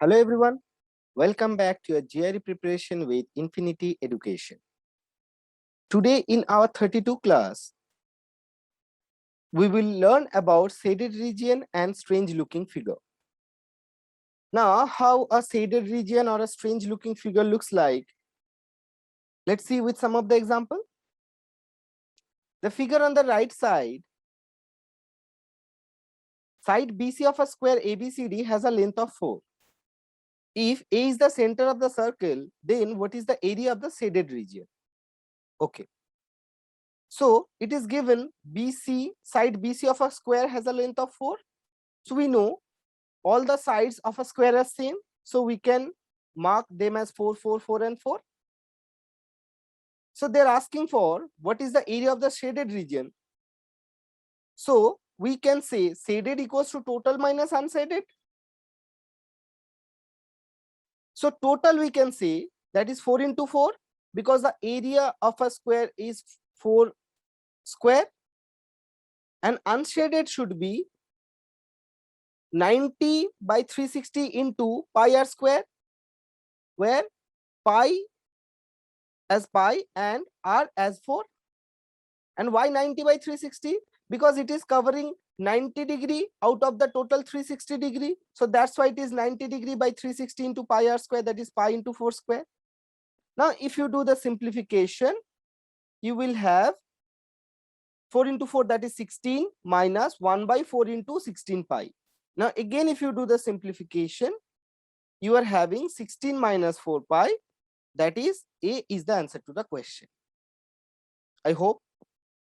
Hello everyone, welcome back to your GRE preparation with Infinity Education. Today in our 32 class, we will learn about shaded region and strange looking figure. Now, how a shaded region or a strange looking figure looks like, let's see with some of the example. The figure on the right side BC of a square ABCD has a length of 4. If A is the center of the circle, then what is the area of the shaded region? Okay. So it is given side BC of a square has a length of 4. So we know all the sides of a square are same. So we can mark them as 4, 4, 4 and 4. So they're asking for what is the area of the shaded region. So we can say shaded equals to total minus unshaded. So total we can say that is 4 into 4 because the area of a square is 4 square, and unshaded should be 90 by 360 into pi r square, where pi as pi and r as 4. And why 90 by 360? Because it is covering 90 degree out of the total 360 degree. So that's why it is 90 degree by 360 into pi r square, that is pi into 4 square. Now, if you do the simplification, you will have 4 into 4, that is 16, minus 1 by 4 into 16 pi. Now, again, if you do the simplification, you are having 16 minus 4 pi, that is A is the answer to the question. I hope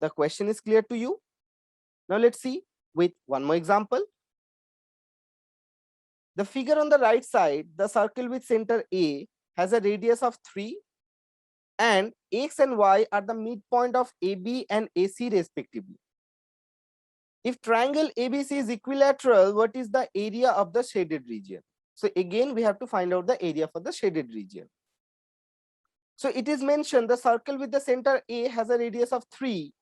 the question is clear to you. Now, let's see with one more example. The figure on the right side, the circle with center A has a radius of 3, and X and Y are the midpoint of AB and AC respectively. If triangle ABC is equilateral, what is the area of the shaded region? So again, we have to find out the area for the shaded region. So it is mentioned the circle with the center A has a radius of 3.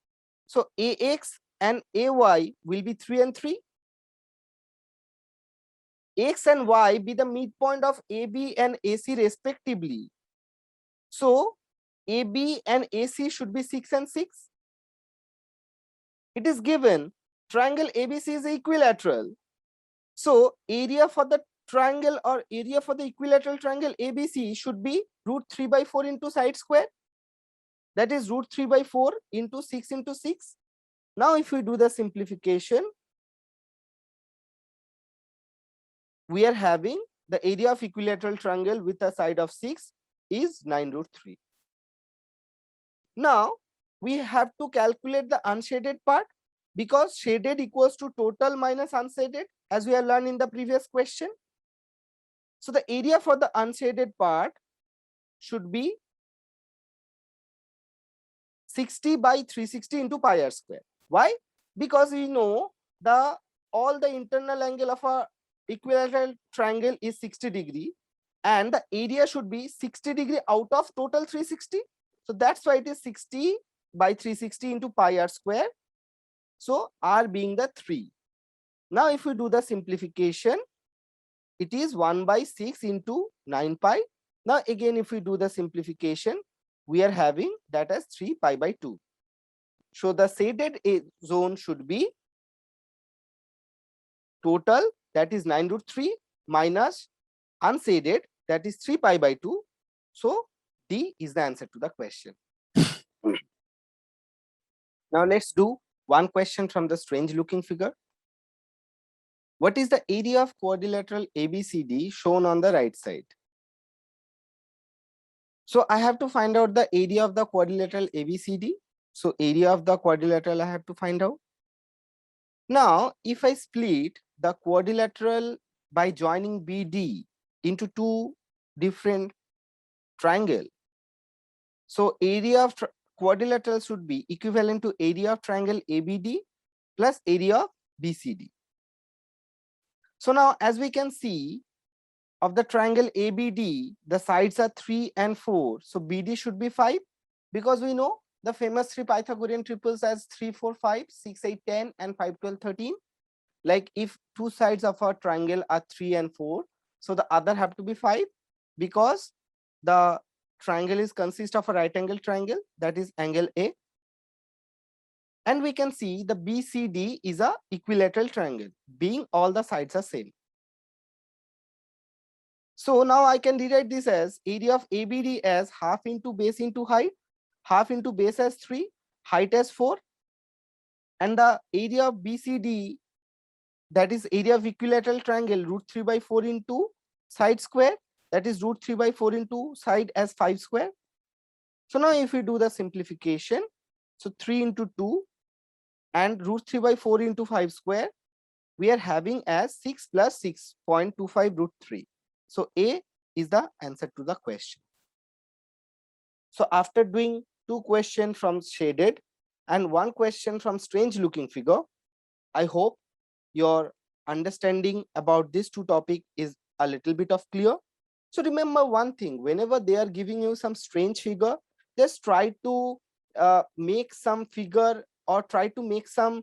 So AX and AY will be 3 and 3. X and Y be the midpoint of AB and AC respectively. So AB and AC should be 6 and 6. It is given triangle ABC is equilateral. So area for the triangle or area for the equilateral triangle ABC should be root 3 by 4 into side square. That is root 3 by 4 into 6 into 6. Now, if we do the simplification, we are having the area of equilateral triangle with a side of 6 is 9 root 3. Now, we have to calculate the unshaded part because shaded equals to total minus unshaded, as we have learned in the previous question. So the area for the unshaded part should be 60 by 360 into pi r square. Why? Because we know all the internal angle of a equilateral triangle is 60 degree, and the area should be 60 degree out of total 360. So that's why it is 60 by 360 into pi r square. So r being the 3. Now, if we do the simplification, it is 1 by 6 into 9 pi. Now, again, if we do the simplification, we are having that as 3 pi by 2. So the shaded zone should be total, that is 9 root 3, minus unshaded, that is 3 pi by 2. So D is the answer to the question. Now let's do one question from the strange looking figure. What is the area of quadrilateral ABCD shown on the right side? So I have to find out the area of the quadrilateral ABCD. So area of the quadrilateral I have to find out. Now, if I split the quadrilateral by joining BD into two different triangle, so area of quadrilateral should be equivalent to area of triangle ABD plus area of BCD. So now, as we can see, of the triangle ABD, the sides are 3 and 4. So BD should be 5 because we know the famous 3 Pythagorean triples as 3, 4, 5, 6, 8, 10 and 5, 12, 13. Like if two sides of a triangle are 3 and 4, So the other have to be 5 because the triangle is consist of a right angle triangle, that is angle A. And we can see the BCD is a equilateral triangle, being all the sides are same. So now I can rewrite this as area of ABD as half into base into height, half into base as 3, height as 4, and the area of BCD, that is area of equilateral triangle, √3/4 into side square, that is √3/4 into side as 5 square. So now if we do the simplification, so 3 into 2 and √3/4 into 5 square, we are having as 6 plus 6.25 √3. So A is the answer to the question. So after doing 2 questions from shaded and 1 question from strange looking figure, I hope your understanding about these 2 topics is a little bit of clear. So remember one thing, whenever they are giving you some strange figure, just try to make some figure or try to make some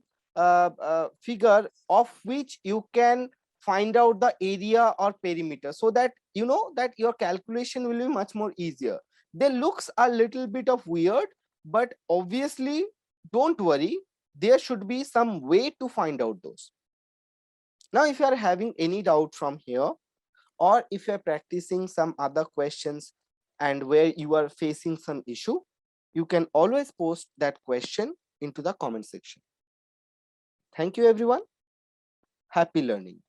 figure of which you can find out the area or perimeter, so that you know that your calculation will be much more easier. They looks a little bit of weird, but obviously don't worry, there should be some way to find out those. Now, if you are having any doubt from here, or if you are practicing some other questions and where you are facing some issue, you can always post that question into the comment section. Thank you, everyone. Happy learning.